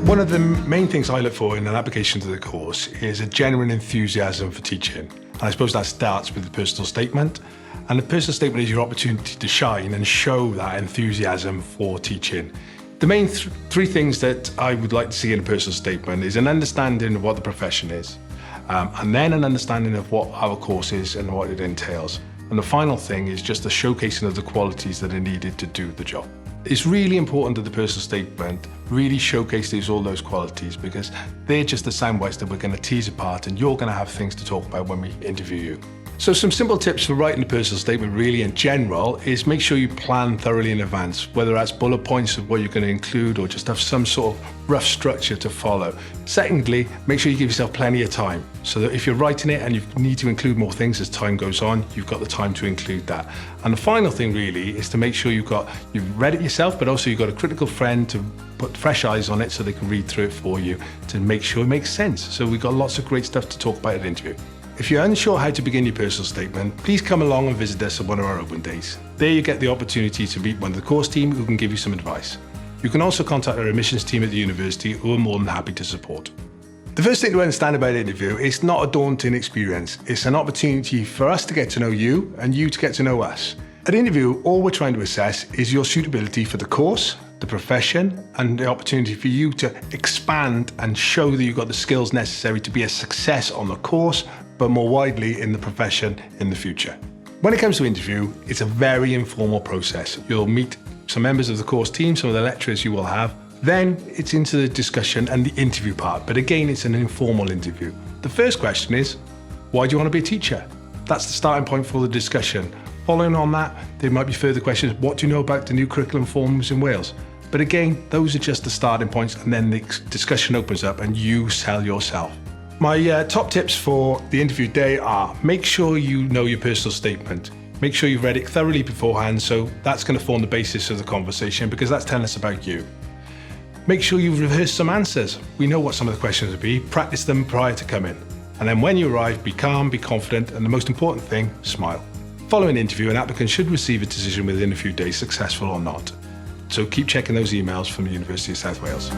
One of the main things I look for in an application to the course is a genuine enthusiasm for teaching. And I suppose that starts with the personal statement. And the personal statement is your opportunity to shine and show that enthusiasm for teaching. The main three things that I would like to see in a personal statement is an understanding of what the profession is, and then an understanding of what our course is and what it entails. And the final thing is just a showcasing of the qualities that are needed to do the job. It's really important that the personal statement really showcases all those qualities, because they're just the sound bites that we're going to tease apart, and you're going to have things to talk about when we interview you. So some simple tips for writing a personal statement really in general is make sure you plan thoroughly in advance, whether that's bullet points of what you're going to include or just have some sort of rough structure to follow. Secondly, make sure you give yourself plenty of time, so that if you're writing it and you need to include more things as time goes on, you've got the time to include that. And the final thing really is to make sure you've read it yourself, but also you've got a critical friend to put fresh eyes on it so they can read through it for you to make sure it makes sense. So we've got lots of great stuff to talk about at the interview. If you're unsure how to begin your personal statement, please come along and visit us at one of our open days. There you get the opportunity to meet one of the course team who can give you some advice. You can also contact our admissions team at the university, who are more than happy to support. The first thing to understand about an interview, it's not a daunting experience. It's an opportunity for us to get to know you and you to get to know us. At an interview, all we're trying to assess is your suitability for the course, the profession, and the opportunity for you to expand and show that you've got the skills necessary to be a success on the course, but more widely in the profession in the future. When it comes to interview, it's a very informal process. You'll meet some members of the course team, some of the lecturers you will have. Then it's into the discussion and the interview part, but again, it's an informal interview. The first question is, why do you want to be a teacher? That's the starting point for the discussion. Following on that, there might be further questions. What do you know about the new curriculum forms in Wales? But again, those are just the starting points, and then the discussion opens up and you sell yourself. My top tips for the interview day are: make sure you know your personal statement. Make sure you've read it thoroughly beforehand, so that's going to form the basis of the conversation, because that's telling us about you. Make sure you've rehearsed some answers. We know what some of the questions would be. Practice them prior to coming. And then when you arrive, be calm, be confident, and the most important thing, smile. Following the interview, an applicant should receive a decision within a few days, successful or not. So keep checking those emails from the University of South Wales.